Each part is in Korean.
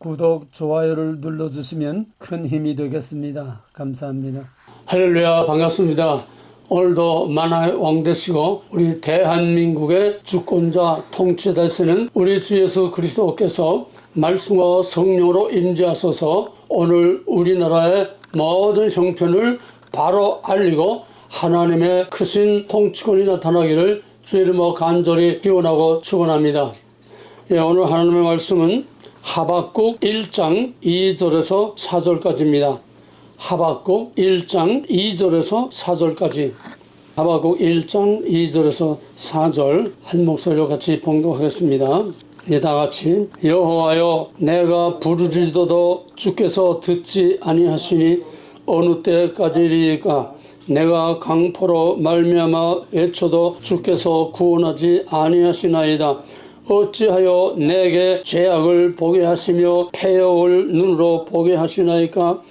구독, 좋아요를 눌러주시면 큰 힘이 되겠습니다. 감사합니다. 할렐루야, 반갑습니다. 오늘도 만왕의 왕 되시고 우리 대한민국의 주권자 통치되시는 우리 주 예수 그리스도께서 말씀과 성령으로 임재하셔서 오늘 우리나라의 모든 형편을 바로 알리고 하나님의 크신 통치권이 나타나기를 주의 이름으로 간절히 기원하고 축원합니다. 오늘 하나님의 말씀은 하박국 1장 2절에서 4절까지입니다. 하박국 1장 2절에서 4절까지. 하박국 1장 2절에서 4절 한 목소리로 같이 봉독하겠습니다. 다 같이. 여호와여, 내가 부르짖어도 주께서 듣지 아니하시니 어느 때까지리까? 내가 강포로 말미암아 외쳐도 주께서 구원하지 아니하시나이다. 어찌하여 내게 죄악을 보게 하시며 패역을 눈으로 보게 하시나이까?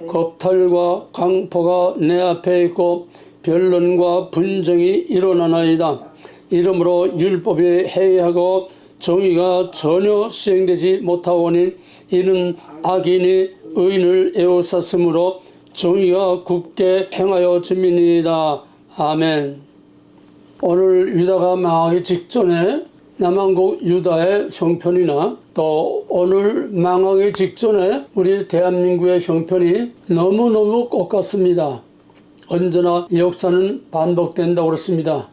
겁탈과 강포가 내 앞에 있고 변론과 분쟁이 일어나나이다. 이러므로 율법이 해이하고 정의가 전혀 시행되지 못하오니 이는 악인이 의인을 에워쌌으므로 정의가 굽게 행하여 짐이니이다. 아멘. 오늘 유다가 망하기 직전에 남한국 유다의 형편이나 또 오늘 망하기 직전에 우리 대한민국의 형편이 너무너무 똑같습니다. 언제나 역사는 반복된다고 그렇습니다.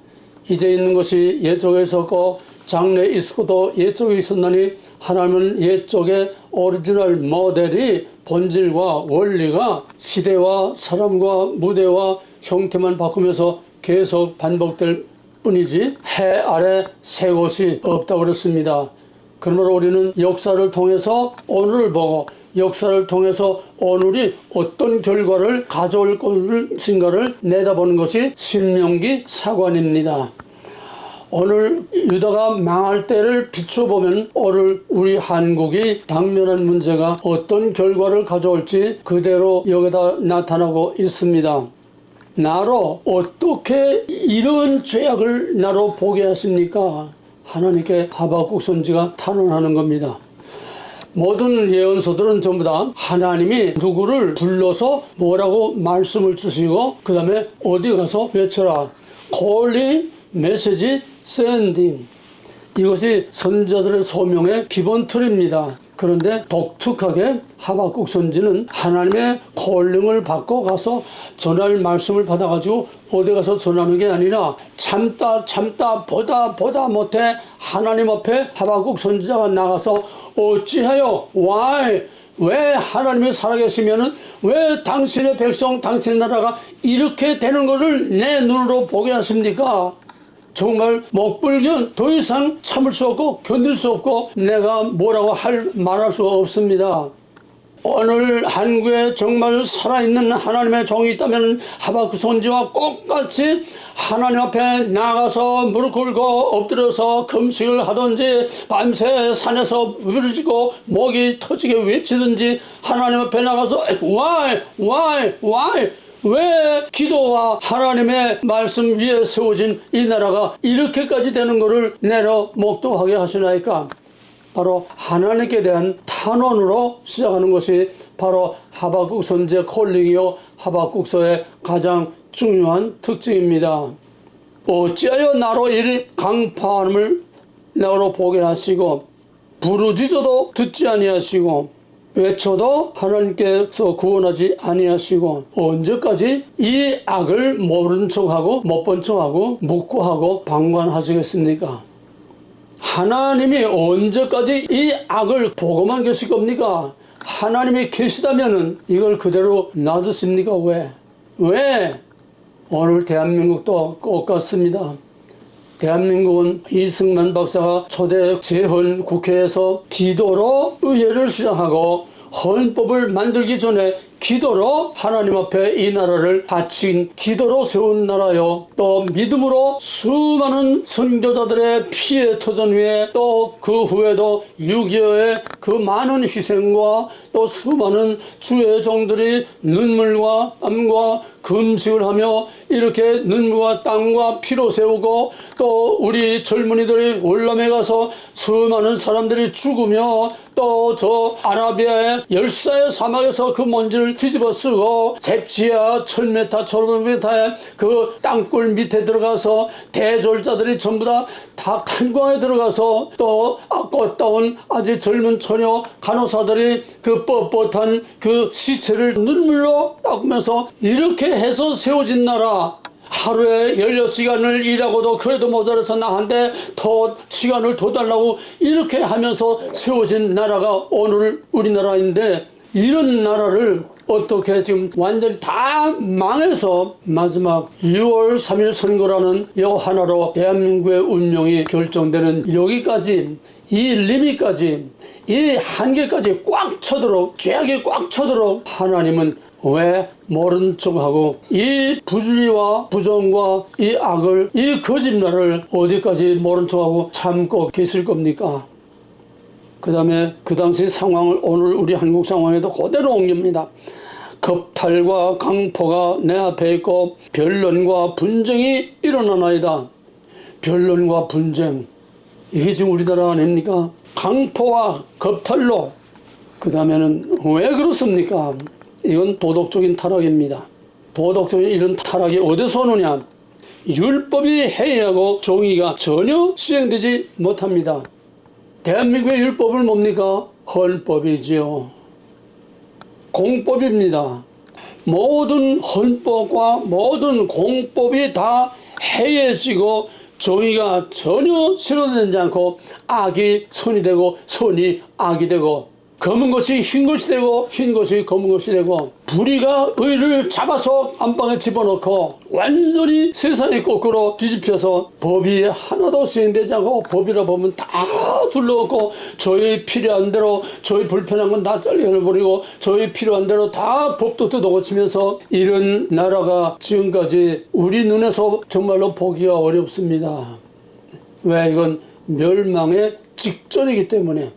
이제 있는 것이 옛적에 있었고 장래에 있었고도 옛적에 있었나니 하나님은 옛적의 오리지널 모델이 본질과 원리가 시대와 사람과 무대와 형태만 바꾸면서 계속 반복될 뿐이지 해 아래 새 곳이 없다고 그랬습니다. 그러므로 우리는 역사를 통해서 오늘을 보고 역사를 통해서 오늘이 어떤 결과를 가져올 것인가를 내다보는 것이 신명기 사관입니다. 오늘 유다가 망할 때를 비춰보면 오늘 우리 한국이 당면한 문제가 어떤 결과를 가져올지 그대로 여기다 나타나고 있습니다. 나로 어떻게 이런 죄악을 나로 보게 하십니까? 하나님께 하박국 선지가 탄원하는 겁니다. 모든 예언서들은 전부 다 하나님이 누구를 불러서 뭐라고 말씀을 주시고 그 다음에 어디 가서 외쳐라. 콜링 메시지 샌딩. 이것이 선지자들의 소명의 기본 틀입니다. 그런데 독특하게 하박국 선지는 하나님의 콜링을 받고 가서 전할 말씀을 받아가지고 어디 가서 전하는 게 아니라 참다 보다 못해 하나님 앞에 하박국 선지자가 나가서 어찌하여 왜 하나님이 살아계시면은 왜 당신의 백성 당신의 나라가 이렇게 되는 것을 내 눈으로 보게 하십니까? 정말 목불견 더 이상 참을 수 없고 견딜 수 없고 내가 뭐라고 말할 수가 없습니다. 오늘 한국에 정말 살아있는 하나님의 종이 있다면 하박국 선지와 똑같이 하나님 앞에 나가서 무릎 꿇고 엎드려서 금식을 하든지 밤새 산에서 부르짖고 목이 터지게 외치든지 하나님 앞에 나가서 why 왜 기도와 하나님의 말씀 위에 세워진 이 나라가 이렇게까지 되는 것을 내려 목도하게 하시나이까? 바로 하나님께 대한 탄원으로 시작하는 것이 바로 하박국 선지의 콜링이요 하박국서의 가장 중요한 특징입니다. 어찌하여 나로 이리 강파함을 나로 보게 하시고 부르짖어도 듣지 아니하시고 외쳐도 하나님께서 구원하지 아니하시고 언제까지 이 악을 모른 척하고 못 본 척하고 묵고하고 방관하시겠습니까? 하나님이 언제까지 이 악을 보고만 계실 겁니까? 하나님이 계시다면은 이걸 그대로 놔두십니까? 왜? 오늘 대한민국도 똑같습니다. 대한민국은 이승만 박사가 초대 재헌 국회에서 기도로 의회를 시작하고 헌법을 만들기 전에 기도로 하나님 앞에 이 나라를 바친 기도로 세운 나라요. 또 믿음으로 수많은 선교자들의 피의 터전 위에 또 그 후에도 6.25의 그 많은 희생과 또 수많은 주의 종들이 눈물과 땀과 금식을 하며 이렇게 눈물과 땀과 피로 세우고 또 우리 젊은이들이 월남에 가서 수많은 사람들이 죽으며 또 저 아라비아의 열사의 사막에서 그 먼지를 뒤집어 쓰고 셉지야 1000m 1500m의 그 땅굴 밑에 들어가서 대졸자들이 전부 다 탄광에 들어가서 또 꽃다운 아주 젊은 처녀 간호사들이 그 뻣뻣한 그 시체를 눈물로 닦으면서 이렇게 해서 세워진 나라. 하루에 16시간을 일하고도 그래도 모자라서 나한테 더 시간을 더 달라고 이렇게 하면서 세워진 나라가 오늘 우리나라인데, 이런 나라를 어떻게 지금 완전히 다 망해서 마지막 6월 3일 선거라는 이 하나로 대한민국의 운명이 결정되는 여기까지, 이 리미까지, 이 한계까지 꽉 차도록, 죄악이 꽉 차도록 하나님은 왜 모른 척하고 이 부주의와 부정과 이 악을, 이 거짓말을 어디까지 모른 척하고 참고 계실 겁니까? 그 다음에 그 당시 상황을 오늘 우리 한국 상황에도 그대로 옮깁니다. 겁탈과 강포가 내 앞에 있고 변론과 분쟁이 일어나나이다. 변론과 분쟁, 이게 지금 우리나라 아닙니까? 강포와 겁탈로. 그 다음에는 왜 그렇습니까? 이건 도덕적인 타락입니다. 도덕적인 이런 타락이 어디서 오느냐? 율법이 해이하고 정의가 전혀 시행되지 못합니다. 대한민국의 율법은 뭡니까? 헌법이지요. 공법입니다. 모든 헌법과 모든 공법이 다 해이해지고 정의가 전혀 실현되지 않고 악이 선이 되고 선이 악이 되고 검은 것이 흰 것이 되고 흰 것이 검은 것이 되고 불의가 의를 잡아서 안방에 집어넣고 완전히 세상이 거꾸로 뒤집혀서 법이 하나도 시행되지 않고 법이라 보면 다 둘러놓고 저희 필요한 대로 저희 불편한 건 다 잘라버리고 저희 필요한 대로 다 법도 뜯어고치면서 이런 나라가 지금까지 우리 눈에서 정말로 보기가 어렵습니다. 왜? 이건 멸망의 직전이기 때문에.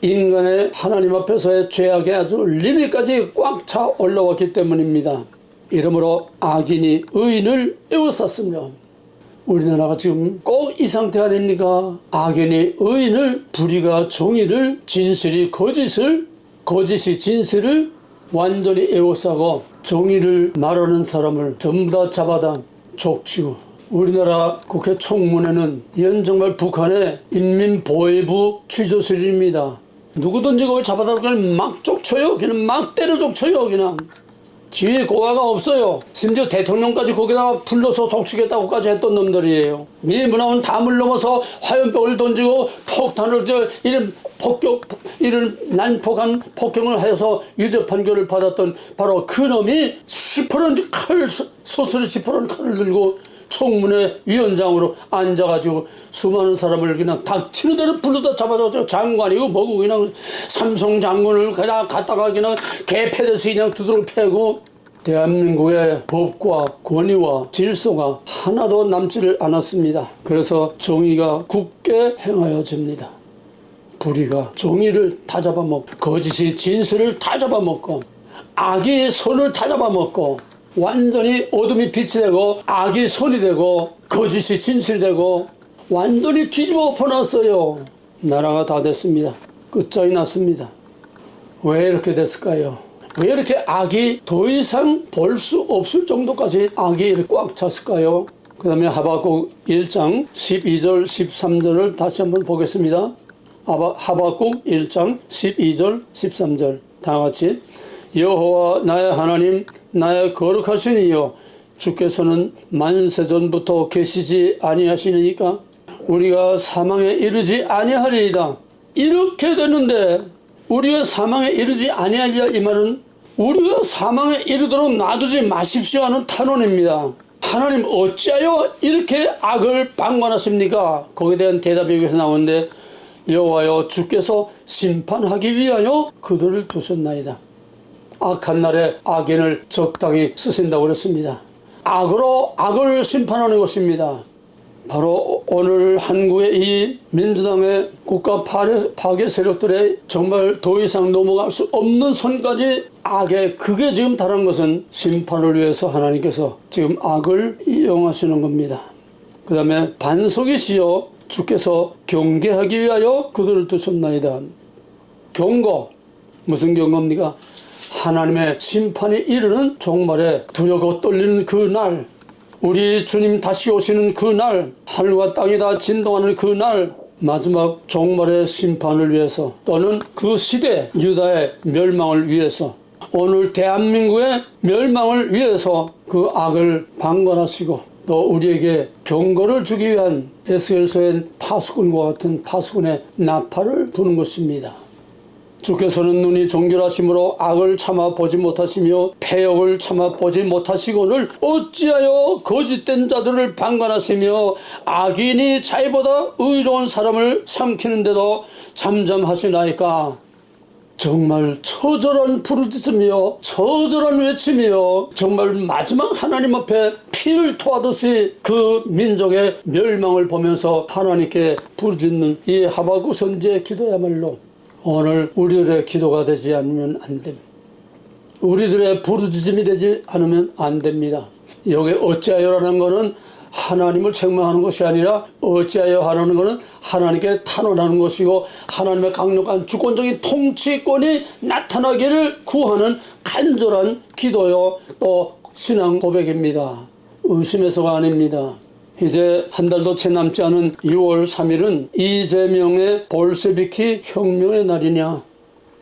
인간의 하나님 앞에서의 죄악의 아주 리미까지 꽉 차 올라왔기 때문입니다. 이러므로 악인이 의인을 에워쌌으며, 우리나라가 지금 꼭 이 상태 아닙니까? 악인이 의인을, 불의가 정의를, 진실이 거짓을, 거짓이 진실을 완전히 에워싸고 정의를 말하는 사람을 전부 다 잡아다 족치고, 우리나라 국회 청문회는 이건 정말 북한의 인민보위부 취조실입니다. 누구든지 그걸 잡아다 그냥 막 족쳐요. 그냥 막 때려 족쳐요. 그냥 지위 고하가 없어요. 심지어 대통령까지 거기다가 불러서 족치겠다고까지 했던 놈들이에요. 미문화원 담을 넘어서 화염병을 던지고 폭탄을 이런 폭격, 이런 난폭한 폭행을 해서 유죄 판결을 받았던 바로 그 놈이 시퍼런 칼, 소설의 시퍼런 칼을 들고 청문회 위원장으로 앉아가지고 수많은 사람을 그냥 닥치는 대로 불러다 잡아서 장관이고 뭐고 그냥 삼성 장군을 그냥 갖다가 그냥 개패듯이 그냥 두드러 패고, 대한민국의 법과 권위와 질서가 하나도 남지를 않았습니다. 그래서 정의가 굳게 행하여집니다. 불의가 정의를 다 잡아먹고 거짓이 진실을 다 잡아먹고 악이 선을 다 잡아먹고 완전히 어둠이 빛이 되고 악이 선이 되고 거짓이 진실이 되고 완전히 뒤집어 엎어놨어요. 나라가 다 됐습니다. 끝장이 났습니다. 왜 이렇게 됐을까요? 왜 이렇게 악이 더 이상 볼 수 없을 정도까지 악이 이렇게 꽉 찼을까요? 그 다음에 하박국 1장 12절 13절을 다시 한번 보겠습니다. 하박국 1장 12절 13절 다 같이. 여호와 나의 하나님, 나의 거룩하신 이여, 주께서는 만세전부터 계시지 아니하시니까 우리가 사망에 이르지 아니하리이다. 이렇게 되는데 우리가 사망에 이르지 아니하리라, 이 말은 우리가 사망에 이르도록 놔두지 마십시오 하는 탄원입니다. 하나님 어찌하여 이렇게 악을 방관하십니까? 거기에 대한 대답이 여기서 나오는데, 여호와여, 주께서 심판하기 위하여 그들을 두셨나이다. 악한 날에 악인을 적당히 쓰신다고 그랬습니다. 악으로 악을 심판하는 것입니다. 바로 오늘 한국의 이 민주당의 국가 파괴 세력들의 정말 더 이상 넘어갈 수 없는 선까지 악의 극에 지금 달한 것은 심판을 위해서 하나님께서 지금 악을 이용하시는 겁니다. 그 다음에 반석이시여 주께서 경계하기 위하여 그들을 두셨나이다. 경고, 무슨 경고입니까? 하나님의 심판이 이르는 종말에 두려고 떨리는 그 날, 우리 주님 다시 오시는 그 날, 하늘과 땅이 다 진동하는 그 날, 마지막 종말의 심판을 위해서 또는 그 시대 유다의 멸망을 위해서, 오늘 대한민국의 멸망을 위해서 그 악을 방관하시고 또 우리에게 경고를 주기 위한 에스겔서의 파수꾼과 같은 파수꾼의 나팔을 부는 것입니다. 주께서는 눈이 정결하심으로 악을 참아 보지 못하시며 패역을 참아 보지 못하시고는 어찌하여 거짓된 자들을 방관하시며 악인이 자기보다 의로운 사람을 삼키는데도 잠잠하시나이까. 정말 처절한 부르짖으며 처절한 외침이며 정말 마지막 하나님 앞에 피를 토하듯이 그 민족의 멸망을 보면서 하나님께 부르짖는 이 하박국 선지의 기도야말로 오늘 우리들의 기도가 되지 않으면 안 됩니다. 우리들의 부르짖음이 되지 않으면 안 됩니다. 여기 어찌하여라는 것은 하나님을 책망하는 것이 아니라 어찌하여 하라는 것은 하나님께 탄원하는 것이고 하나님의 강력한 주권적인 통치권이 나타나기를 구하는 간절한 기도요 또 신앙 고백입니다. 의심해서가 아닙니다. 이제 한 달도 채 남지 않은 6월 3일은 이재명의 볼셰비키 혁명의 날이냐,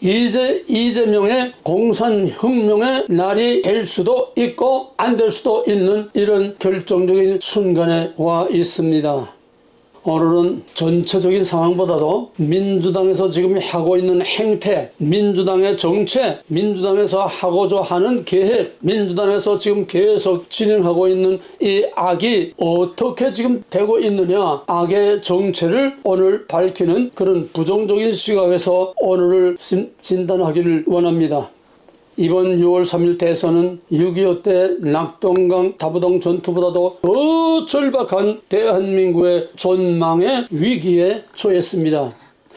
이재명의 공산혁명의 날이 될 수도 있고 안 될 수도 있는 이런 결정적인 순간에 와 있습니다. 오늘은 전체적인 상황보다도 민주당에서 지금 하고 있는 행태, 민주당의 정책, 민주당에서 하고자 하는 계획, 민주당에서 지금 계속 진행하고 있는 이 악이 어떻게 지금 되고 있느냐, 악의 정체를 오늘 밝히는 그런 부정적인 시각에서 오늘을 진단하기를 원합니다. 이번 6월 3일 대선은 6.25 때 낙동강 다부동 전투보다도 더 절박한 대한민국의 존망의 위기에 처했습니다.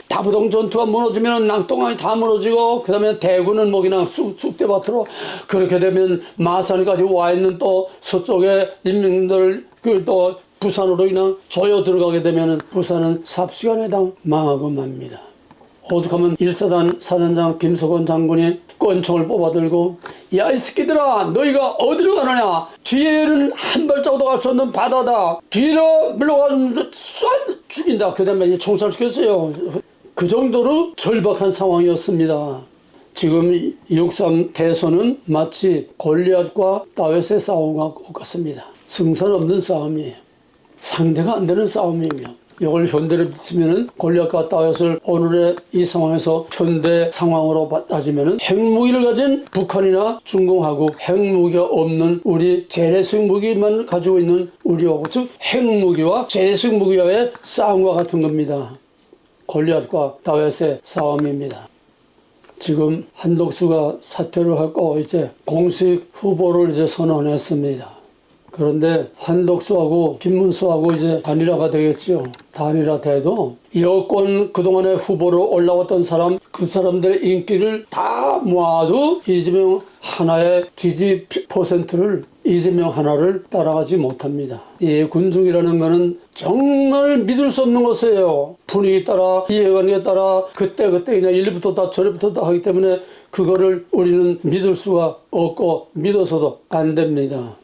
다부동 전투가 무너지면 낙동강이 다 무너지고 그 다음에 대구는 뭐 그냥 쑥대밭으로, 그렇게 되면 마산까지 와 있는 또 서쪽의 인민들 또 부산으로 그냥 조여 들어가게 되면 부산은 삽시간에 망하고 맙니다. 오죽하면 1사단 사단장 김석원 장군이 권총을 뽑아들고 야 이 새끼들아 너희가 어디로 가느냐, 뒤에는 한 발자국도 갈 수 없는 바다다, 뒤로 물러가면 쏴 죽인다. 그 다음에 총살시켰어요. 그 정도로 절박한 상황이었습니다. 지금 6.3 대선은 마치 골리앗과 다윗의 싸움 같습니다. 승산 없는 싸움이에요. 상대가 안 되는 싸움이며, 이걸 현대로 비치면은 골리앗과 다윗을 오늘의 이 상황에서 현대 상황으로 따지면은 핵무기를 가진 북한이나 중공하고 핵무기가 없는 우리 재래식 무기만 가지고 있는 우리하고, 즉 핵무기와 재래식 무기와의 싸움과 같은 겁니다. 골리앗과 다윗의 싸움입니다. 지금 한덕수가 사퇴를 하고 이제 공식 후보를 이제 선언했습니다. 그런데 한덕수하고 김문수하고 이제 단일화가 되겠죠. 단일화 돼도 여권 그동안의 후보로 올라왔던 사람, 그 사람들의 인기를 다 모아도 이재명 하나의 지지 퍼센트를 이재명 하나를 따라가지 못합니다. 이 군중이라는 거는 정말 믿을 수 없는 것이에요. 분위기 따라, 이해관계에 따라 그때 그냥 일부터 다 저리부터 다 하기 때문에 그거를 우리는 믿을 수가 없고 믿어서도 안 됩니다.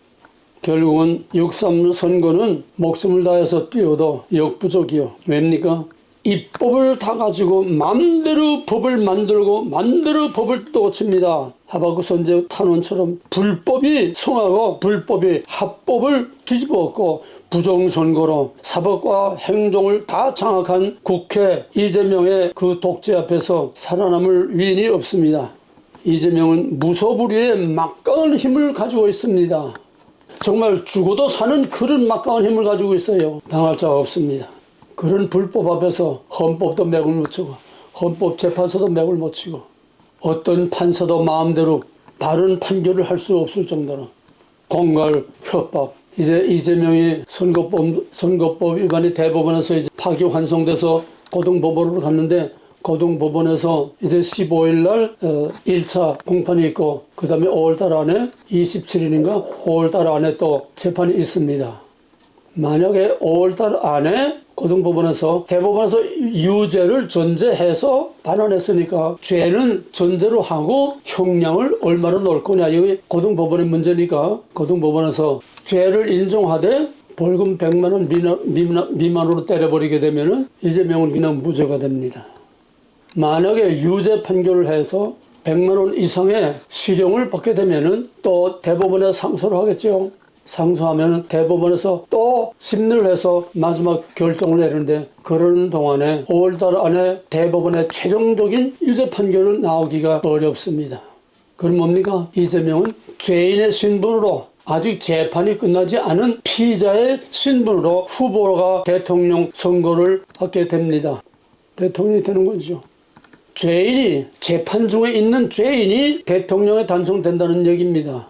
결국은 6.3 선거는 목숨을 다해서 뛰어도 역부족이요. 왜입니까? 입법을 다 가지고 맘대로 법을 만들고 맘대로 법을 또 고칩니다. 하박국 선지의 탄원처럼 불법이 성하고 불법이 합법을 뒤집어엎고 부정선거로 사법과 행정을 다 장악한 국회 이재명의 그 독재 앞에서 살아남을 위인이 없습니다. 이재명은 무소불위의 막강한 힘을 가지고 있습니다. 정말 죽어도 사는 그런 막강한 힘을 가지고 있어요. 당할 자가 없습니다. 그런 불법 앞에서 헌법도 맥을 못 치고 헌법재판소도 맥을 못 치고 어떤 판사도 마음대로 바른 판결을 할 수 없을 정도로 공갈, 협박. 이제 이재명이 선거법 위반이 대법원에서 이제 파기환송돼서 고등법원으로 갔는데 고등법원에서 이제 15일 날 1차 공판이 있고 그 다음에 5월달 안에 27일인가 5월달 안에 또 재판이 있습니다. 만약에 5월달 안에 고등법원에서 대법원에서 유죄를 전제해서 반환했으니까 죄는 전제로 하고 형량을 얼마로 넣을 거냐 이게 고등법원의 문제니까 고등법원에서 죄를 인정하되 벌금 100만 원 미만으로 때려버리게 되면은 이재명은 그냥 무죄가 됩니다. 만약에 유죄 판결을 해서 100만 원 이상의 실형을 받게 되면은 또 대법원에 상소를 하겠죠. 상소하면 대법원에서 또 심리를 해서 마지막 결정을 내리는데 그러는 동안에 5월달 안에 대법원의 최종적인 유죄 판결은 나오기가 어렵습니다. 그럼 뭡니까? 이재명은 죄인의 신분으로 아직 재판이 끝나지 않은 피의자의 신분으로 후보가 대통령 선거를 받게 됩니다. 대통령이 되는 거죠. 죄인이 재판 중에 있는 죄인이 대통령에 당선된다는 얘기입니다.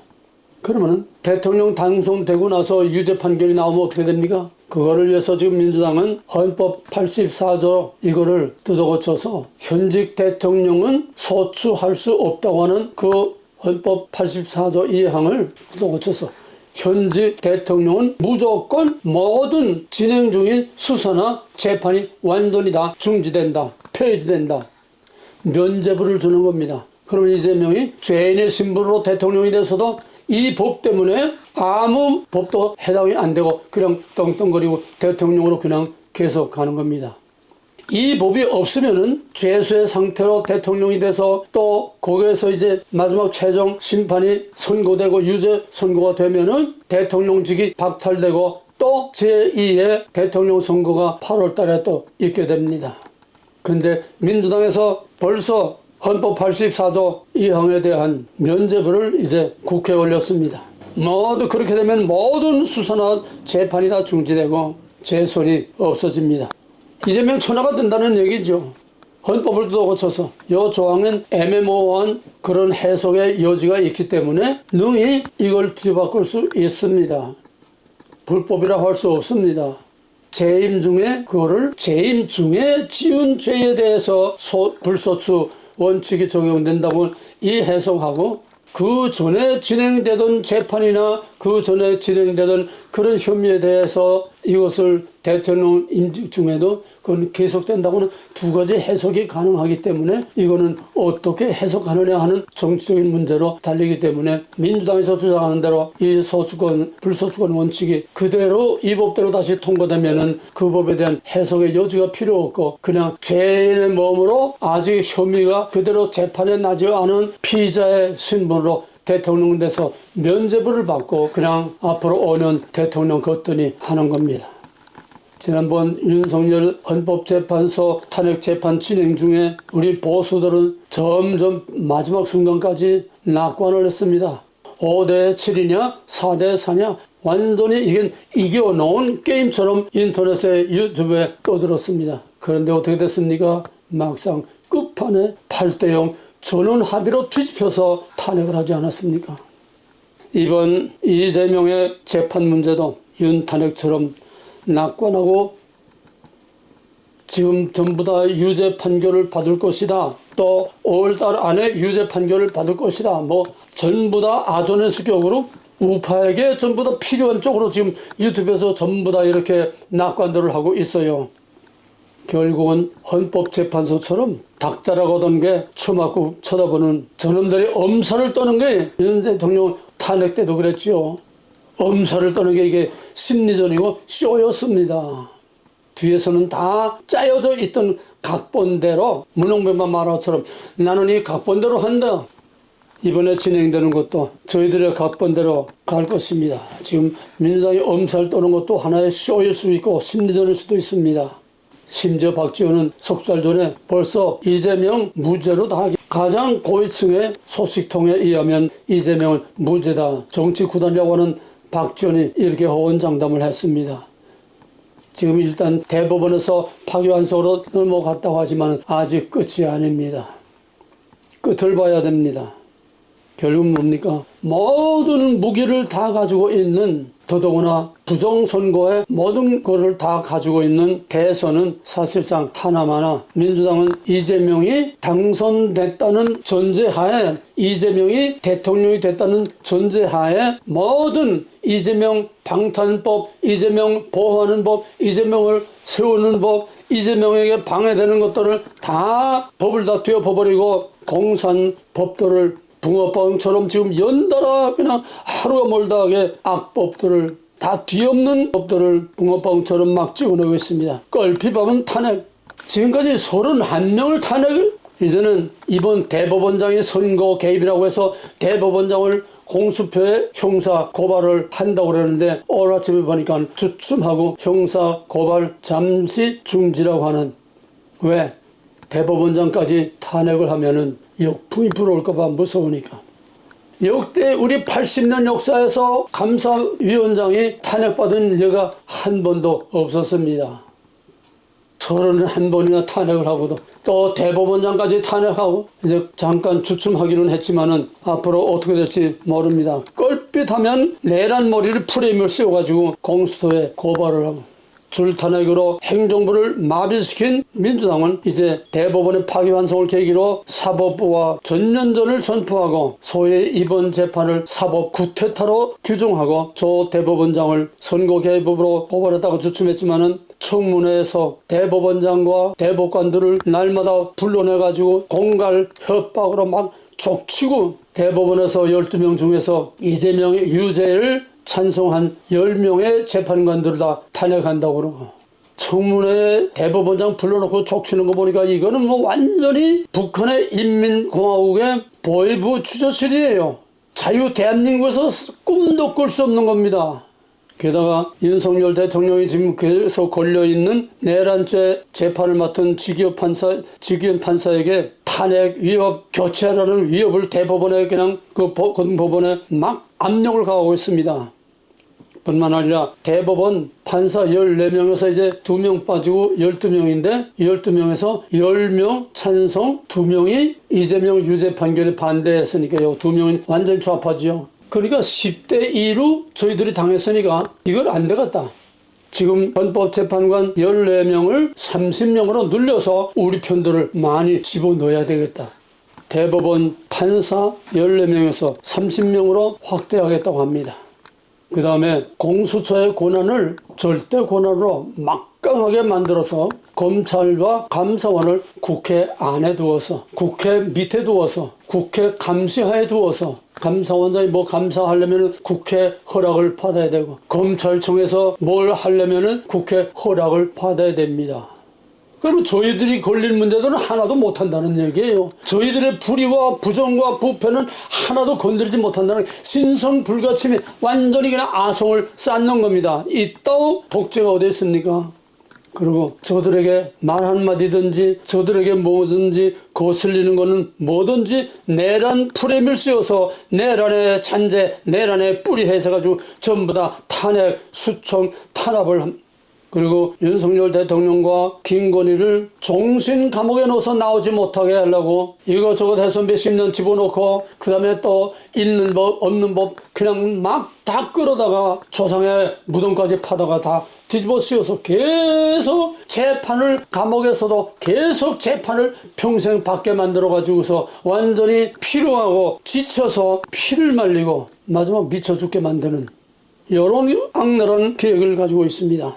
그러면 대통령 당선되고 나서 유죄 판결이 나오면 어떻게 됩니까? 그거를 위해서 지금 민주당은 헌법 84조 이거를 뜯어고쳐서 현직 대통령은 소추할 수 없다고 하는 그 헌법 84조 2항을 뜯어고쳐서 현직 대통령은 무조건 모든 진행 중인 수사나 재판이 완전히 다 중지된다, 폐지된다. 면죄부를 주는 겁니다. 그러면 이재명이 죄인의 신분으로 대통령이 돼서도 이 법 때문에 아무 법도 해당이 안 되고 그냥 떵떵거리고 대통령으로 그냥 계속 가는 겁니다. 이 법이 없으면은 죄수의 상태로 대통령이 돼서 또 거기에서 이제 마지막 최종 심판이 선고되고 유죄 선고가 되면은 대통령직이 박탈되고 또 제2의 대통령 선거가 8월 달에 또 있게 됩니다. 근데 민주당에서 벌써 헌법 84조 2항에 대한 면죄부를 이제 국회에 올렸습니다. 모두 그렇게 되면 모든 수사나 재판이 다 중지되고 재선이 없어집니다. 이재명 천하가 된다는 얘기죠. 헌법을 뜯어고쳐서 이 조항은 애매모호한 그런 해석의 여지가 있기 때문에 능히 이걸 뒤바꿀 수 있습니다. 불법이라고 할 수 없습니다. 재임 중에 그거를 재임 중에 지은 죄에 대해서 불소추 원칙이 적용된다고 이 해석하고 그 전에 진행되던 재판이나 그 전에 진행되던 그런 혐의에 대해서 이것을 대통령 임직 중에도 그건 계속된다고는 두 가지 해석이 가능하기 때문에 이거는 어떻게 해석하느냐 하는 정치적인 문제로 달리기 때문에 민주당에서 주장하는 대로 이 소추권, 불소추권 원칙이 그대로 이 법대로 다시 통과되면은 그 법에 대한 해석의 여지가 필요 없고 그냥 죄인의 몸으로 아직 혐의가 그대로 재판에 나지 않은 피의자의 신분으로 대통령 돼서 면죄부를 받고 그냥 앞으로 5년 대통령 걷더니 하는 겁니다. 지난번 윤석열 헌법재판소 탄핵재판 진행 중에 우리 보수들은 점점 마지막 순간까지 낙관을 했습니다. 5대 7이냐 4대 4냐 완전히 이게 이겨놓은 게임처럼 인터넷에 유튜브에 떠들었습니다. 그런데 어떻게 됐습니까? 막상 끝판에 8대 0 전원 합의로 뒤집혀서 탄핵을 하지 않았습니까? 이번 이재명의 재판 문제도 윤 탄핵처럼 낙관하고 지금 전부 다 유죄 판결을 받을 것이다. 또 5월달 안에 유죄 판결을 받을 것이다. 뭐 전부 다 아조네스격으로 우파에게 전부 다 필요한 쪽으로 지금 유튜브에서 전부 다 이렇게 낙관들을 하고 있어요. 결국은 헌법재판소처럼 닥달하고던 게 처맞고 쳐다보는 저놈들이 엄살을 떠는 게 윤 대통령 탄핵 때도 그랬지요. 엄살을 떠는 게 이게 심리전이고 쇼였습니다. 뒤에서는 다 짜여져 있던 각본대로 문홍배만 말한처럼 나는 이 각본대로 한다. 이번에 진행되는 것도 저희들의 각본대로 갈 것입니다. 지금 민주당이 엄살 떠는 것도 하나의 쇼일 수 있고 심리전일 수도 있습니다. 심지어 박지원은 석 달 전에 벌써 이재명 무죄로 다 가장 고위층의 소식통에 의하면 이재명은 무죄다. 정치 구단이라고 하는 박지원이 이렇게 호언장담을 했습니다. 지금 일단 대법원에서 파기환송으로 넘어갔다고 하지만 아직 끝이 아닙니다. 끝을 봐야 됩니다. 결국은 뭡니까? 모든 무기를 다 가지고 있는, 더더구나 부정선거의 모든 것을 다 가지고 있는 대선은 사실상 하나마나 민주당은 이재명이 당선됐다는 전제하에, 이재명이 대통령이 됐다는 전제하에 모든 이재명 방탄법, 이재명 보호하는 법, 이재명을 세우는 법, 이재명에게 방해되는 것들을 다 법을 다 뒤엎어버리고 공산법들을 붕어빵처럼 지금 연달아 그냥 하루가 멀다 하게 악법들을 다 뒤엎는 법들을 붕어빵처럼 막 찍어내고 있습니다. 껄피밥은 탄핵. 지금까지 31명을 탄핵을, 이제는 이번 대법원장의 선거 개입이라고 해서 대법원장을 공수표에 형사 고발을 한다고 그러는데 오늘 아침에 보니까 주춤하고 형사 고발 잠시 중지라고 하는. 왜? 대법원장까지 탄핵을 하면은 역풍이 불어올까봐 무서우니까. 역대 우리 80년 역사에서 감사위원장이 탄핵받은 예가 한 번도 없었습니다. 31번이나 탄핵을 하고도 또 대법원장까지 탄핵하고 이제 잠깐 주춤하기는 했지만은 앞으로 어떻게 될지 모릅니다. 껄핏하면 내란 머리를 프레임을 씌워가지고 공수처에 고발을 하고 줄탄핵으로 행정부를 마비시킨 민주당은 이제 대법원의 파기환송을 계기로 사법부와 전면전을 선포하고 소위 이번 재판을 사법 구태타로 규정하고 조 대법원장을 선거 개입으로 고발했다고 주춤했지만은 청문회에서 대법원장과 대법관들을 날마다 불러내가지고 공갈 협박으로 막 족치고 대법원에서 12명 중에서 이재명의 유죄를 찬성한 10명의 재판관들을 다 탄핵한다고 그러고 청문회에 대법원장 불러놓고 족치는 거 보니까 이거는 뭐 완전히 북한의 인민공화국의 보위부 주저실이에요. 자유 대한민국에서 꿈도 꿀 수 없는 겁니다. 게다가 윤석열 대통령이 지금 계속 걸려있는 내란죄 재판을 맡은 지기현 판사에게 탄핵 위협 교체하라는 위협을 대법원에 그냥 그 고등법원에 막 압력을 가하고 있습니다. 뿐만 아니라 대법원 판사 14명에서 이제 2명 빠지고 12명인데 12명에서 10명 찬성, 2명이 이재명 유죄 판결에 반대했으니까요. 2명은 완전 좌파지요. 그러니까 10대 2로 저희들이 당했으니까 이걸 안 되겠다. 지금 헌법재판관 14명을 30명으로 늘려서 우리 편들을 많이 집어넣어야 되겠다. 대법원 판사 14명에서 30명으로 확대하겠다고 합니다. 그 다음에 공수처의 권한을 절대 권한으로 막강하게 만들어서 검찰과 감사원을 국회 안에 두어서, 국회 밑에 두어서, 국회 감시하에 두어서, 감사원장이 뭐 감사하려면 국회 허락을 받아야 되고 검찰청에서 뭘 하려면 국회 허락을 받아야 됩니다. 그러면 저희들이 걸릴 문제들은 하나도 못한다는 얘기예요. 저희들의 불의와 부정과 부패는 하나도 건드리지 못한다는 신성불가침이 완전히 그냥 아성을 쌓는 겁니다. 이따오 독재가 어디 있습니까? 그리고 저들에게 말 한마디든지 저들에게 뭐든지 거슬리는 것은 뭐든지 내란 프레임을 씌워서 내란의 잔재, 내란의 뿌리 해서가지고 전부 다 탄핵, 수청, 탄압을 그리고 윤석열 대통령과 김건희를 종신 감옥에 넣어서 나오지 못하게 하려고 이것저것 해서 몇십 년 집어넣고 그 다음에 또 있는 법 없는 법 그냥 막 다 끌어다가 조상의 무덤까지 파다가 다 뒤집어 씌워서 계속 재판을 감옥에서도 계속 재판을 평생 받게 만들어 가지고서 완전히 피로하고 지쳐서 피를 말리고 마지막 미쳐 죽게 만드는 이런 악랄한 계획을 가지고 있습니다.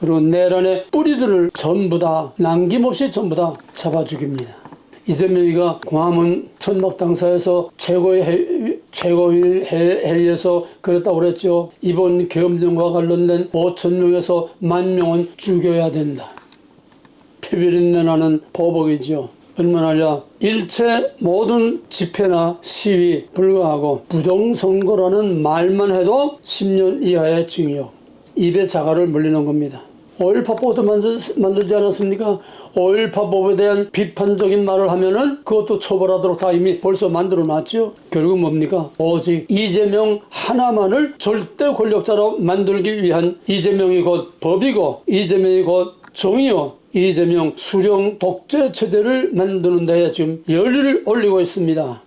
그리고 내란의 뿌리들을 전부 다 남김없이 전부 다 잡아 죽입니다. 이재명이가 광화문 천막당사에서 최고위 회의에서 그랬다고 그랬죠. 이번 계엄령과 관련된 5,000명에서 10,000명은 죽여야 된다. 피비린내 나는 보복이죠. 뿐만 아니라 일체 모든 집회나 시위 불가하고 부정선거라는 말만 해도 10년 이하의 징역, 입에 자갈을 물리는 겁니다. 5.18법도 만들지 않았습니까? 5.18법에 대한 비판적인 말을 하면은 그것도 처벌하도록 다 이미 벌써 만들어 놨죠. 결국 뭡니까? 오직 이재명 하나만을 절대 권력자로 만들기 위한 이재명이 곧 법이고 이재명이 곧 정의요. 이재명 수령 독재 체제를 만드는 데에 지금 열의를 올리고 있습니다.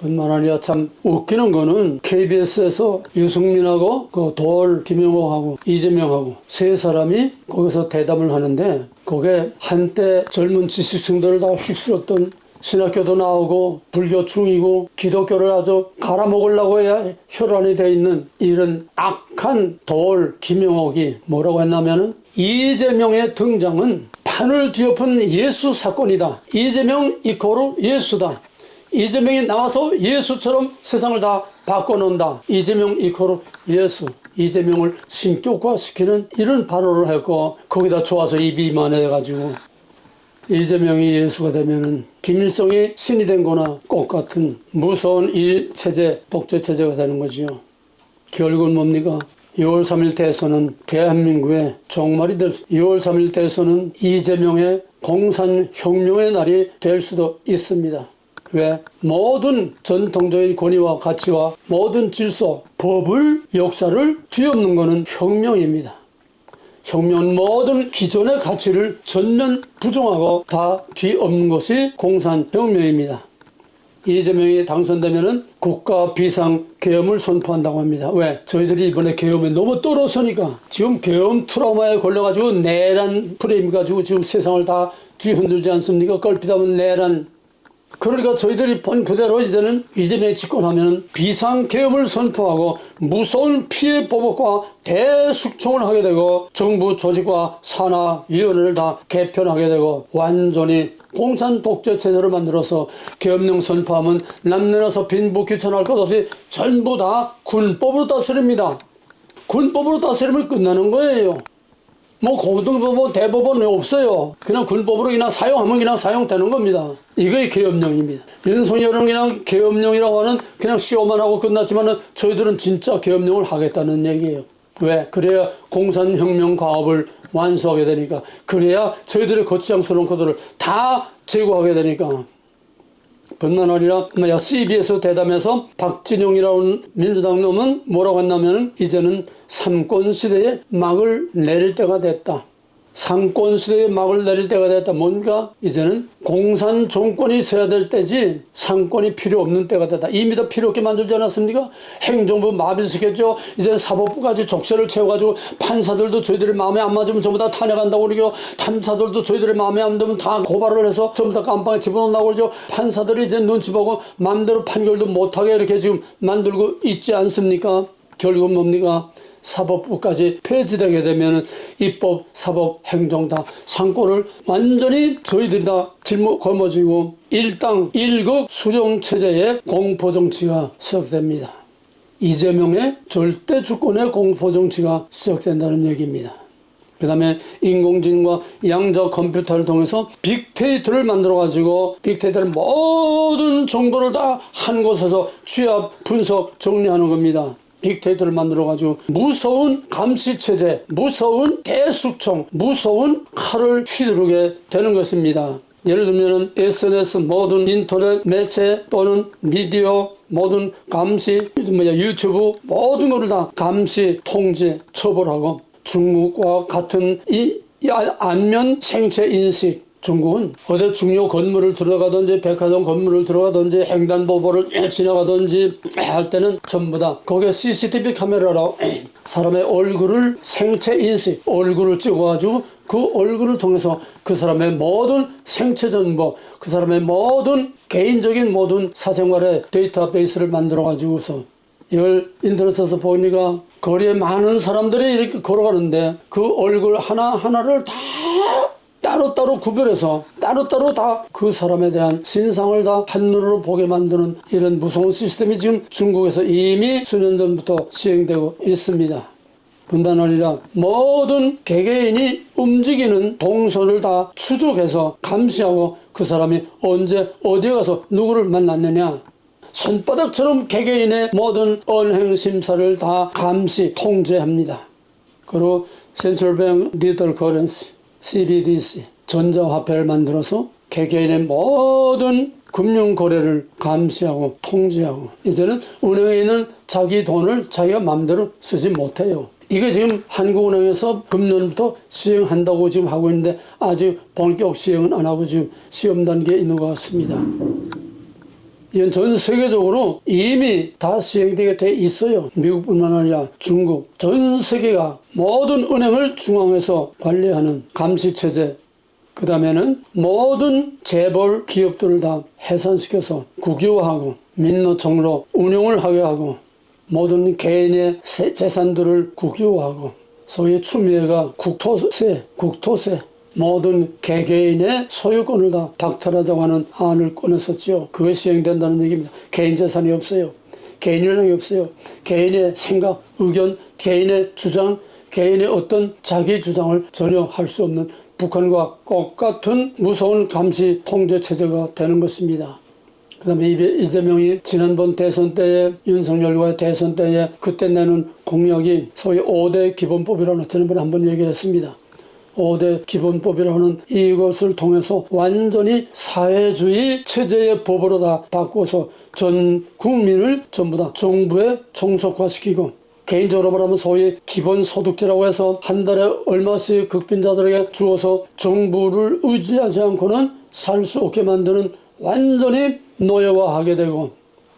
뿐만 아니라 참 웃기는 거는 KBS에서 유승민하고 그 도올 김영옥하고 이재명하고 세 사람이 거기서 대담을 하는데 그게 한때 젊은 지식층들을 다 휩쓸었던 신학교도 나오고 불교 중이고 기독교를 아주 갈아먹으려고 해야 혈안이 돼 있는 이런 악한 도올 김영옥이 뭐라고 했냐면은 이재명의 등장은 판을 뒤엎은 예수 사건이다. 이재명 이코르 예수다. 이재명이 나와서 예수처럼 세상을 다 바꿔놓는다. 이재명 이코르 예수. 이재명을 신격화시키는 이런 발언을 했고 거기다 좋아서 입이 이만해가지고 이재명이 예수가 되면은 김일성이 신이 된 거나 똑같은 무서운 이 체제, 독재 체제가 되는 거지요. 결국은 뭡니까? 6월 3일 대선은 대한민국의 종말이 될 6월 3일 대선은 이재명의 공산혁명의 날이 될 수도 있습니다. 왜? 모든 전통적인 권위와 가치와 모든 질서, 법을, 역사를 뒤엎는 것은 혁명입니다. 혁명은 모든 기존의 가치를 전면 부정하고 다 뒤엎는 것이 공산혁명입니다. 이재명이 당선되면은 국가 비상 계엄을 선포한다고 합니다. 왜? 저희들이 이번에 계엄에 너무 떨어서니까 지금 계엄 트라우마에 걸려가지고 내란 프레임 가지고 지금 세상을 다 뒤흔들지 않습니까? 걸핏하면 내란. 그러니까 저희들이 본 그대로 이제는 이재명이 집권하면 비상계엄을 선포하고 무서운 피해 보복과 대숙청을 하게 되고 정부 조직과 산하위원회를 다 개편하게 되고 완전히 공산 독재 체제를 만들어서 계엄령 선포하면 남녀노소 빈부 귀천할 것 없이 전부 다 군법으로 다스립니다. 군법으로 다스리면 끝나는 거예요. 뭐 고등법원, 대법원은 없어요. 그냥 군법으로 그냥 사용하면 그냥 사용되는 겁니다. 이게 계엄령입니다. 윤석열은 그냥 계엄령이라고 하는 그냥 쇼만 하고 끝났지만은 저희들은 진짜 계엄령을 하겠다는 얘기예요. 왜? 그래야 공산혁명 과업을 완수하게 되니까. 그래야 저희들의 거치장스러운 것들을 다 제거하게 되니까. 뿐만 아니라 CBS 대담에서 박진영이라는 민주당 놈은 뭐라고 했냐면 이제는 삼권시대에 막을 내릴 때가 됐다. 상권시대에 막을 내릴 때가 됐다. 뭔가 이제는 공산 정권이 있어야 될 때지 상권이 필요 없는 때가 됐다. 이미 더 필요 없게 만들지 않았습니까? 행정부 마비시켰죠. 이제 사법부까지 족쇄를 채워가지고 판사들도 저희들이 마음에 안 맞으면 전부 다 탄핵한다고 그러고 탐사들도 저희들이 마음에 안 들면 다 고발을 해서 전부 다 깜빵에 집어넣는다고 그러죠. 판사들이 이제 눈치 보고 마음대로 판결도 못하게 이렇게 지금 만들고 있지 않습니까? 결국은 뭡니까? 사법부까지 폐지되게 되면 입법, 사법, 행정 다 상권을 완전히 저희들이 다 짊어지고 일당 일극 수령체제의 공포정치가 시작됩니다. 이재명의 절대 주권의 공포정치가 시작된다는 얘기입니다. 그 다음에 인공지능과 양자 컴퓨터를 통해서 빅데이터를 만들어가지고 빅데이터를 모든 정보를 다 한 곳에서 취합, 분석, 정리하는 겁니다. 빅데이터를 만들어가지고 무서운 감시체제, 무서운 대숙청, 무서운 칼을 휘두르게 되는 것입니다. 예를 들면 SNS, 모든 인터넷 매체 또는 미디어, 모든 감시, 유튜브 모든 것을 다 감시, 통제, 처벌하고 중국과 같은 이 안면 생체 인식 중국은 어디 중요 건물을 들어가든지 백화점 건물을 들어가든지 횡단보도를 지나가든지 할 때는 전부 다 거기에 CCTV 카메라로 사람의 얼굴을 생체 인식, 얼굴을 찍어가지고 그 얼굴을 통해서 그 사람의 모든 생체 정보, 그 사람의 모든 개인적인 모든 사생활의 데이터베이스를 만들어가지고서 이걸 인터넷에서 보니까 거리에 많은 사람들이 이렇게 걸어가는데 그 얼굴 하나하나를 다 따로따로 구별해서 따로따로 다 그 사람에 대한 신상을 다 한눈으로 보게 만드는 이런 무서운 시스템이 지금 중국에서 이미 수년 전부터 시행되고 있습니다. 뿐만 아니라 모든 개개인이 움직이는 동선을 다 추적해서 감시하고 그 사람이 언제 어디에 가서 누구를 만났느냐 손바닥처럼 개개인의 모든 언행 심사를 다 감시 통제합니다. 그리고 Central Bank Digital Currency CBDC 전자화폐를 만들어서 개개인의 모든 금융거래를 감시하고 통제하고 이제는 은행에 있는 자기 돈을 자기가 마음대로 쓰지 못해요. 이게 지금 한국은행에서 금년부터 시행한다고 지금 하고 있는데 아직 본격 시행은 안 하고 지금 시험 단계에 있는 것 같습니다. 이건 전 세계적으로 이미 다 시행되게 돼 있어요. 미국뿐만 아니라 중국, 전 세계가 모든 은행을 중앙에서 관리하는 감시체제, 그 다음에는 모든 재벌 기업들을 다 해산시켜서 국유화하고 민노총으로 운영을 하게 하고 모든 개인의 재산들을 국유화하고 소위 추미애가 국토세 모든 개개인의 소유권을 다 박탈하자고 하는 안을 꺼냈었죠. 그게 시행된다는 얘기입니다. 개인 재산이 없어요. 개인이라는 게 없어요. 개인의 생각, 의견, 개인의 주장, 개인의 어떤 자기 주장을 전혀 할 수 없는 북한과 똑같은 무서운 감시 통제 체제가 되는 것입니다. 그 다음에 이재명이 지난번 대선 때에 윤석열과의 대선 때에 그때 내는 공약이 소위 5대 기본법이라는 지난번에 한번 얘기를 했습니다. 5대 기본법이라는 이것을 통해서 완전히 사회주의 체제의 법으로 다 바꿔서 전 국민을 전부 다 정부에 종속화시키고 개인적으로 말하면 소위 기본소득제라고 해서 한 달에 얼마씩 극빈자들에게 주어서 정부를 의지하지 않고는 살 수 없게 만드는 완전히 노예화하게 되고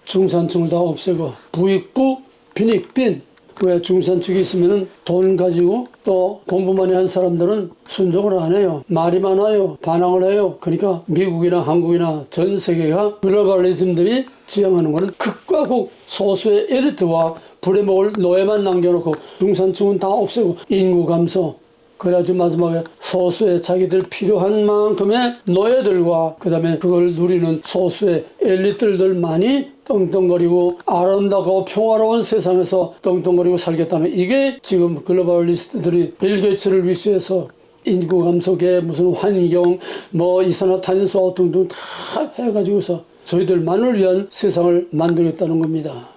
중산층을 다 없애고 부익부 빈익빈 왜 중산층이 있으면 돈 가지고 또 공부 많이 한 사람들은 순종을 안 해요. 말이 많아요. 반항을 해요. 그러니까 미국이나 한국이나 전 세계가 글로벌리즘들이 지향하는 것은 극과 극 소수의 엘리트와 부려먹을 노예만 남겨놓고 중산층은 다 없애고 인구 감소 그래가지고 마지막에 소수의 자기들 필요한 만큼의 노예들과 그 다음에 그걸 누리는 소수의 엘리트들만이 떵떵거리고 아름답고 평화로운 세상에서 떵떵거리고 살겠다는 이게 지금 글로벌리스트들이 빌 게이츠를 위시해서 인구 감소계 무슨 환경 뭐 이산화탄소 등등 다 해가지고서 저희들만을 위한 세상을 만들겠다는 겁니다.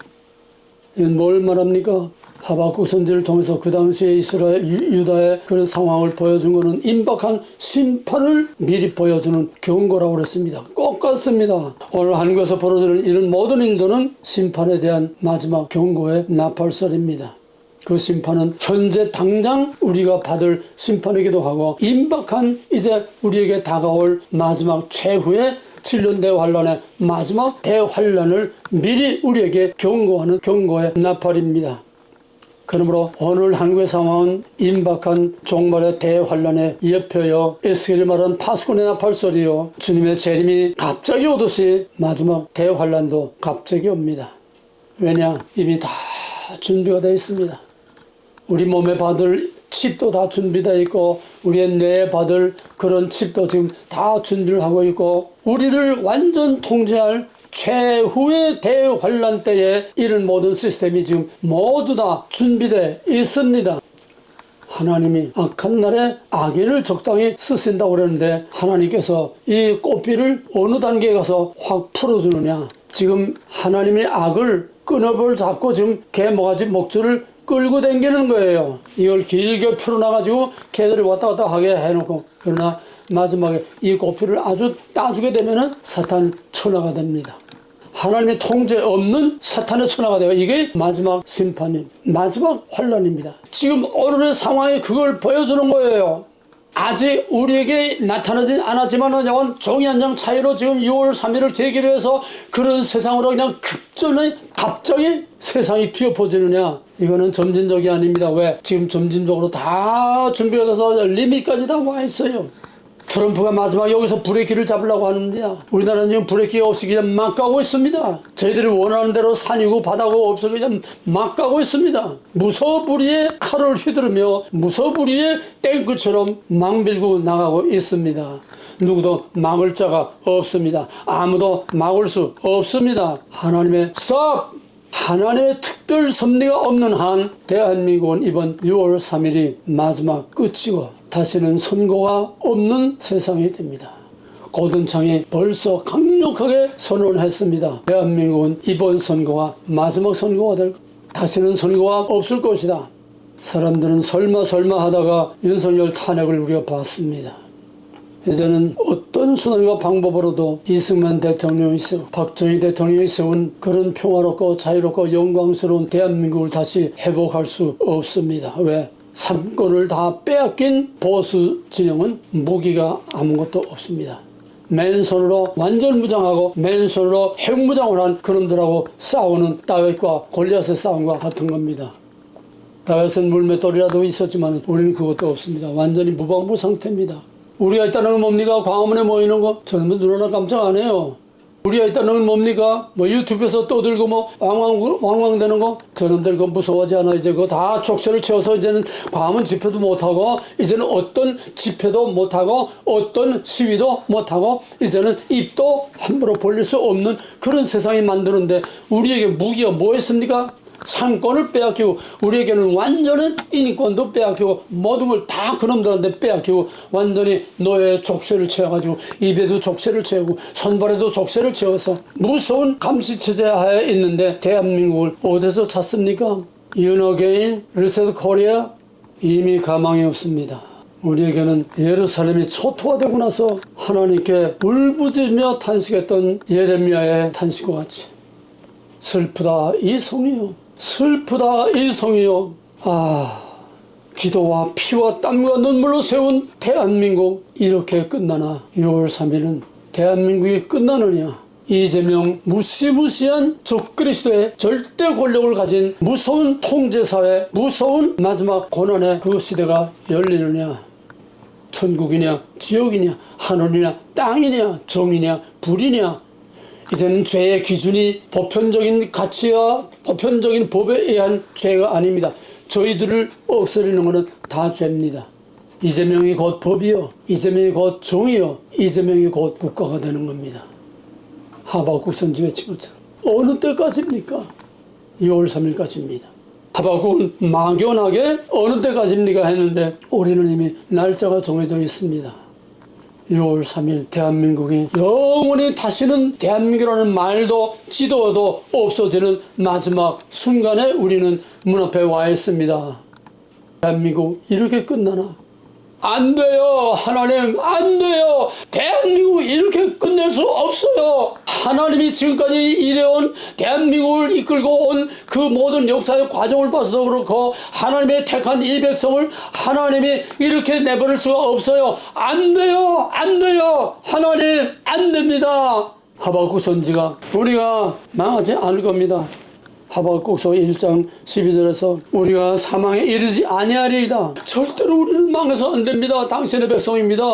이건 뭘 말합니까? 하박국 선지를 통해서 그 당시에 이스라엘 유다의 그런 상황을 보여준 것은 임박한 심판을 미리 보여주는 경고라고 그랬습니다. 꼭 같습니다. 오늘 한국에서 벌어지는 이런 모든 일들은 심판에 대한 마지막 경고의 나팔설입니다. 그 심판은 현재 당장 우리가 받을 심판이기도 하고 임박한 이제 우리에게 다가올 마지막 최후의 7년 대환란의 마지막 대환란을 미리 우리에게 경고하는 경고의 나팔입니다. 그러므로 오늘 한국의 상황은 임박한 종말의 대환란에 엮여요. 에스겔이 말한 파수꾼의 나팔소리요. 주님의 재림이 갑자기 오듯이 마지막 대환란도 갑자기 옵니다. 왜냐? 이미 다 준비가 되어 있습니다. 우리 몸에 받을 칩도 다 준비되어 있고 우리의 뇌에 받을 그런 칩도 지금 다 준비를 하고 있고 우리를 완전 통제할 최후의 대환란 때에 이런 모든 시스템이 지금 모두 다 준비되어 있습니다. 하나님이 악한 날에 악인을 적당히 쓰신다고 그러는데 하나님께서 이 꽃비를 어느 단계에 가서 확 풀어주느냐. 지금 하나님이 악을 끈업을 잡고 지금 개모가지 목줄을 끌고 다니는 거예요. 이걸 길게 풀어놔가지고 개들이 왔다 갔다 하게 해놓고 그러나 마지막에 이 꽃비를 아주 따주게 되면은 사탄 천하가 됩니다. 하나님의 통제 없는 사탄의 천하가 돼요. 이게 마지막 심판임, 마지막 환란입니다. 지금 오늘의 상황이 그걸 보여주는 거예요. 아직 우리에게 나타나진 않았지만 종이 한 장 차이로 지금 6월 3일을 계기로 해서 그런 세상으로 그냥 급전에 갑자기 세상이 뒤엎어지느냐. 이거는 점진적이 아닙니다. 왜? 지금 점진적으로 다 준비가 돼서 리밋까지 다 와 있어요. 트럼프가 마지막 여기서 브레이크를 잡으려고 하는데요. 우리나라는 지금 브레이크가 없이 그냥 막 가고 있습니다. 저희들이 원하는 대로 산이고 바다고 없어 그냥 막 가고 있습니다. 무서부리의 칼을 휘두르며 무서부리의 탱크처럼 막 밀고 나가고 있습니다. 누구도 막을 자가 없습니다. 아무도 막을 수 없습니다. 하나님의 스톱! 하나님의 특별 섭리가 없는 한 대한민국은 이번 6월 3일이 마지막 끝이고 다시는 선거가 없는 세상이 됩니다. 고든창이 벌써 강력하게 선언했습니다. 대한민국은 이번 선거가 마지막 선거가 될 것이다. 다시는 선거가 없을 것이다. 사람들은 설마 하다가 윤석열 탄핵을 우리가 봤습니다. 이제는 어떤 수단과 방법으로도 이승만 대통령이 세운 박정희 대통령이 세운 그런 평화롭고 자유롭고 영광스러운 대한민국을 다시 회복할 수 없습니다. 왜? 3권을 다 빼앗긴 보수 진영은 무기가 아무것도 없습니다. 맨손으로 완전 무장하고 맨손으로 핵무장을 한 그놈들하고 싸우는 다윗과 골리앗의 싸움과 같은 겁니다. 다윗은 물맷돌이라도 있었지만 우리는 그것도 없습니다. 완전히 무방부 상태입니다. 우리가 있다는 건 뭡니까? 광화문에 모이는 거? 저는 뭐 눈 하나 깜짝 안 해요. 우리가 있다는 건 뭡니까? 뭐 유튜브에서 떠들고 뭐 왕왕되는 거? 저놈들 그거 무서워하지 않아. 이제 그거 다 족쇄를 채워서 이제는 광화문 집회도 못하고, 이제는 어떤 집회도 못하고, 어떤 시위도 못하고, 이제는 입도 함부로 벌릴 수 없는 그런 세상이 만드는데, 우리에게 무기가 뭐였습니까? 상권을 빼앗기고, 우리에게는 완전한 인권도 빼앗기고, 모든 걸 다 그놈들한테 빼앗기고, 완전히 노예의 족쇄를 채워가지고, 입에도 족쇄를 채우고, 손발에도 족쇄를 채워서 무서운 감시체제 하에 있는데, 대한민국을 어디서 찾습니까? 윤어게인, 리셋 코리아, 이미 가망이 없습니다. 우리에게는 예루살렘이 초토화되고 나서 하나님께 울부짖으며 탄식했던 예레미야의 탄식과 같이, 슬프다 이 성이요, 슬프다 이 성이요. 기도와 피와 땀과 눈물로 세운 대한민국 이렇게 끝나나 6월 3일은 대한민국이 끝나느냐. 이재명 무시무시한 적그리스도의 절대 권력을 가진 무서운 통제사회, 무서운 마지막 고난의 그 시대가 열리느냐. 천국이냐 지옥이냐, 하늘이냐 땅이냐, 정이냐 불이냐. 이제는 죄의 기준이 보편적인 가치와 보편적인 법에 의한 죄가 아닙니다. 저희들을 없애리는 것은 다 죄입니다. 이재명이 곧 법이요, 이재명이 곧 정이요, 이재명이 곧 국가가 되는 겁니다. 하박국 선지 외친 것처럼. 어느 때까지입니까? 6월 3일까지입니다. 하박국은 막연하게 어느 때까지입니까 했는데 우리는 이미 날짜가 정해져 있습니다. 6월 3일 대한민국이 영원히 다시는 대한민국이라는 말도 지도도 없어지는 마지막 순간에 우리는 문 앞에 와 있습니다. 대한민국 이렇게 끝나나? 안 돼요. 하나님 안 돼요. 대한민국 이렇게 끝낼 수 없어요. 하나님이 지금까지 이래온 대한민국을 이끌고 온 그 모든 역사의 과정을 봐서도 그렇고, 하나님의 택한 이 백성을 하나님이 이렇게 내버릴 수가 없어요. 안 돼요. 안 돼요. 하나님 안 됩니다. 하박국 선지가 우리가 망하지 않을 겁니다. 하박국서 1장 12절에서 우리가 사망에 이르지 아니하리이다. 절대로 우리는 망해서 안 됩니다. 당신의 백성입니다.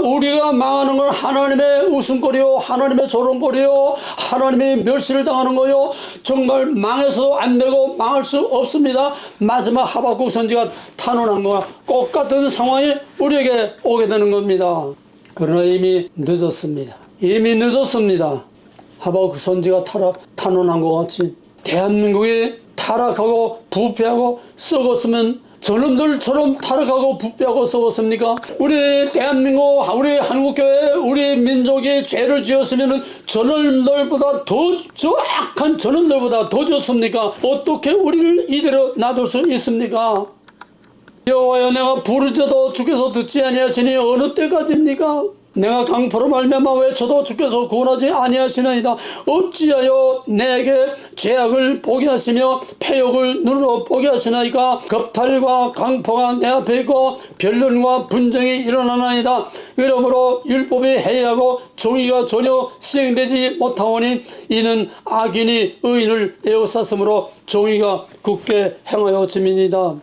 우리가 망하는 건 하나님의 웃음거리요, 하나님의 조롱거리요, 하나님의 멸시를 당하는 거요. 정말 망해서도 안 되고 망할 수 없습니다. 마지막 하박국 선지가 탄원한 것과 똑같은 상황이 우리에게 오게 되는 겁니다. 그러나 이미 늦었습니다. 이미 늦었습니다. 하박국 선지가 탄원한 것 같이 대한민국이 타락하고 부패하고 썩었으면 저놈들처럼 타락하고 부패하고 썩었습니까? 우리 대한민국, 우리 한국교회, 우리 민족이 죄를 지었으면 저놈들보다 더 악한 저놈들보다 더 좋습니까? 어떻게 우리를 이대로 놔둘 수 있습니까? 여호와여, 내가 부르짖어도 주께서 듣지 아니하시니 어느 때까지입니까? 내가 강포로 말미암아 외쳐도 주께서 구원하지 아니하시나이다. 어찌하여 내게 죄악을 보게 하시며 패욕을 눈으로 보게 하시나이까? 겁탈과 강포가 내 앞에 있고 변론과 분쟁이 일어나나이다. 이러므로 율법이 해이하고 정의가 전혀 시행되지 못하오니 이는 악인이 의인을 에워쌌으므로 정의가 굳게 행하여 짐이니이다.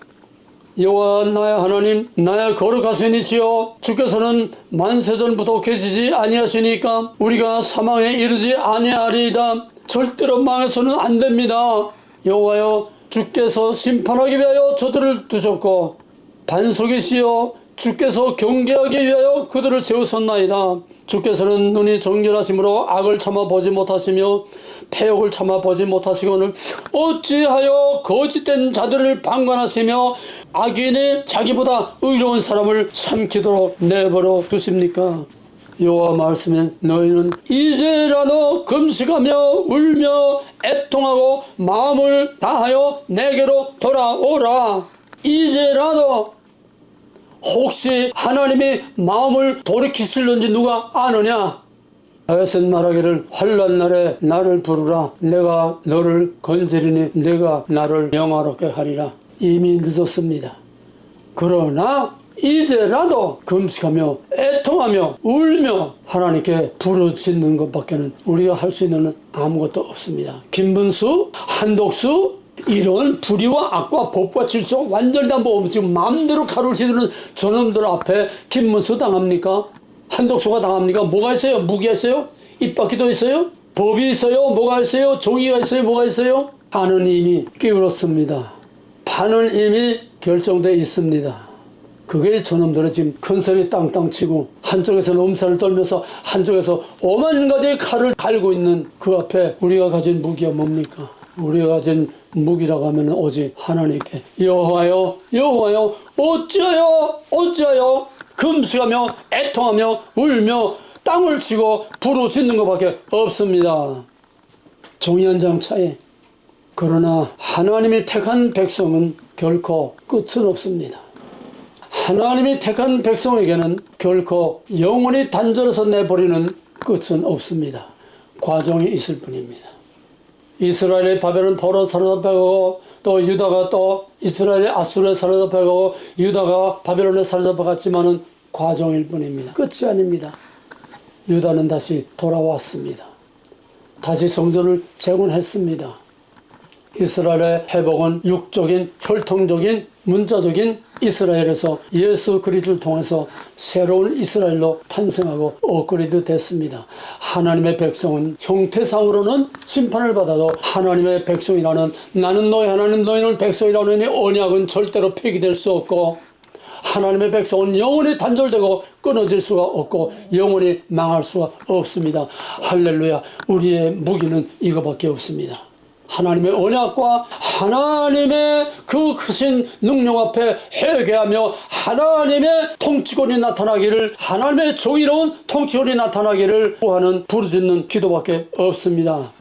여호와 나의 하나님, 나의 거룩하시니시여, 주께서는 만세전부터 계시지 아니하시니까 우리가 사망에 이르지 아니하리이다. 절대로 망해서는 안 됩니다. 여호와여, 주께서 심판하기 위하여 저들을 두셨고 반석이시여, 주께서 경계하기 위하여 그들을 세우셨나이다. 주께서는 눈이 정결하심으로 악을 참아보지 못하시며 패욕을 참아보지 못하시거늘 어찌하여 거짓된 자들을 방관하시며 악인이 자기보다 의로운 사람을 삼키도록 내버려 두십니까? 여호와 말씀에 너희는 이제라도 금식하며 울며 애통하고 마음을 다하여 내게로 돌아오라. 이제라도. 혹시 하나님이 마음을 돌이키실는지 누가 아느냐? 다윗은 말하기를 환난 날에 나를 부르라. 내가 너를 건지리니 내가 나를 영화롭게 하리라. 이미 늦었습니다. 그러나 이제라도 금식하며 애통하며 울며 하나님께 부르짖는 것밖에는 우리가 할 수 있는 아무것도 없습니다. 김문수, 한독수 이런 불의와 악과 법과 질서 완전히 다 뭐 지금 마음대로 칼을 휘두르는 저놈들 앞에 김문수 당합니까? 한독수가 당합니까? 뭐가 있어요? 무기가 있어요? 입바퀴도 있어요? 법이 있어요? 뭐가 있어요? 종이가 있어요? 뭐가 있어요? 판은 이미 기울었습니다. 판은 이미 결정되어 있습니다. 그게 저놈들은 지금 큰소리 땅땅 치고 한쪽에서는 엄살을 떨면서 한쪽에서 오만 가지의 칼을 갈고 있는 그 앞에 우리가 가진 무기가 뭡니까? 우리가 가진 무기라고 하면 오직 하나님께 여호와여 여호와여 어찌하여 금식하며 애통하며 울며 땅을 치고 부르짖는 것밖에 없습니다. 종이 한 장 차이. 그러나 하나님이 택한 백성은 결코 끝은 없습니다. 하나님이 택한 백성에게는 결코 영원히 단절해서 내버리는 끝은 없습니다. 과정이 있을 뿐입니다. 이스라엘의 바벨론 포로 사로잡혀가고 또 유다가 또 이스라엘의 아수르에 사로잡혀가고 유다가 바벨론에 사로잡혀갔지만은 과정일 뿐입니다. 끝이 아닙니다. 유다는 다시 돌아왔습니다. 다시 성전을 재건했습니다. 이스라엘의 회복은 육적인 혈통적인 문자적인 이스라엘에서 예수 그리스도를 통해서 새로운 이스라엘로 탄생하고 업그레이드 됐습니다. 하나님의 백성은 형태상으로는 심판을 받아도 하나님의 백성이라는 나는 너희 하나님 너희는 백성이라는 이 언약은 절대로 폐기될 수 없고 하나님의 백성은 영원히 단절되고 끊어질 수가 없고 영원히 망할 수가 없습니다. 할렐루야. 우리의 무기는 이거밖에 없습니다. 하나님의 언약과 하나님의 그 크신 능력 앞에 회개하며 하나님의 통치권이 나타나기를 하나님의 정의로운 통치권이 나타나기를 구하는 부르짖는 기도밖에 없습니다.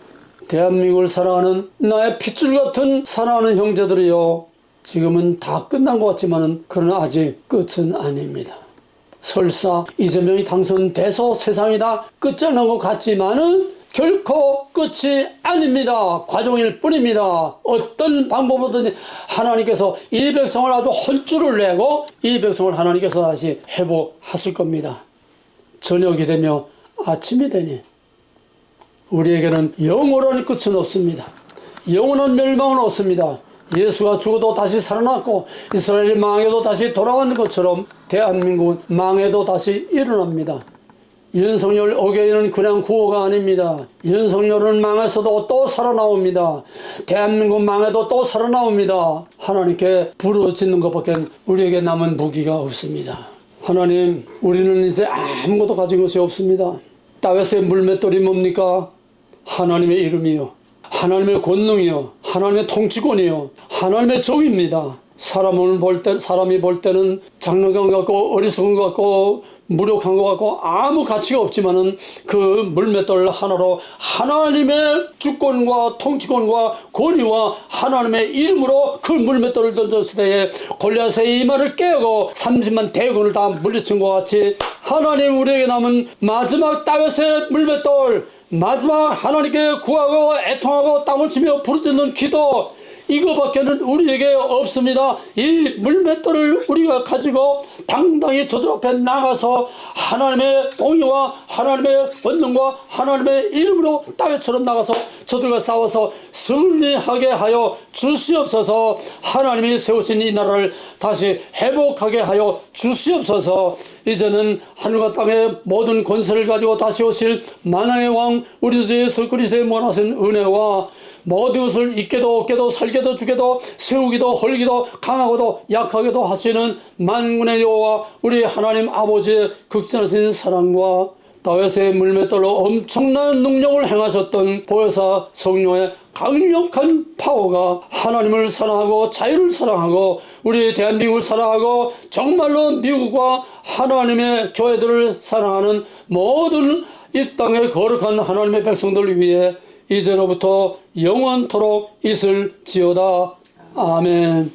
대한민국을 사랑하는 나의 핏줄 같은 사랑하는 형제들이요, 지금은 다 끝난 것 같지만 그러나 아직 끝은 아닙니다. 설사 이재명이 당선돼서 세상이 다 끝장난 것 같지만은 결코 끝이 아닙니다. 과정일 뿐입니다. 어떤 방법으로든 하나님께서 이 백성을 아주 혼쭐을 내고 이 백성을 하나님께서 다시 회복하실 겁니다. 저녁이 되며 아침이 되니 우리에게는 영원한 끝은 없습니다. 영원한 멸망은 없습니다. 예수가 죽어도 다시 살아났고 이스라엘이 망해도 다시 돌아왔는 것처럼 대한민국은 망해도 다시 일어납니다. 윤석열 어게인은 그냥 구호가 아닙니다. 윤석열은 망했어도 또 살아나옵니다. 대한민국 망해도 또 살아나옵니다. 하나님께 부르짖는 것밖에 우리에게 남은 무기가 없습니다. 하나님, 우리는 이제 아무것도 가진 것이 없습니다. 다윗의 물맷돌이 뭡니까? 하나님의 이름이요, 하나님의 권능이요, 하나님의 통치권이요, 하나님의 정입니다. 사람이 볼 때는 장난감 같고 어리석은 것 같고 무력한 것 같고 아무 가치가 없지만은 그 물맷돌 하나로 하나님의 주권과 통치권과 권위와 하나님의 이름으로 그 물맷돌을 던졌을 때에 골리앗의 이마를 깨고 30만 대군을 다 물리친 것 같이 하나님 우리에게 남은 마지막 다윗의 물맷돌, 마지막 하나님께 구하고 애통하고 땅을 치며 부르짖는 기도, 이거밖에는 우리에게 없습니다. 이 물맷돌을 우리가 가지고 당당히 저들 앞에 나가서 하나님의 공의와 하나님의 권능과 하나님의 이름으로 다윗처럼 나가서 저들과 싸워서 승리하게 하여 주시옵소서. 하나님이 세우신 이 나라를 다시 회복하게 하여 주시옵소서. 이제는 하늘과 땅의 모든 권세를 가지고 다시 오실 만왕의 왕 우리 주 예수 그리스도의 원하신 은혜와 모든 것을 잊게도 얻게도 살게도 주게도 세우기도 헐기도 강하고도 약하게도 하시는 만군의 여호와 우리 하나님 아버지의 극진하신 사랑과 다윗의 물맷돌로 엄청난 능력을 행하셨던 보혜사 성령의 강력한 파워가 하나님을 사랑하고 자유를 사랑하고 우리 대한민국을 사랑하고 정말로 미국과 하나님의 교회들을 사랑하는 모든 이 땅의 거룩한 하나님의 백성들을 위해 이제로부터 영원토록 있을지어다. 아멘.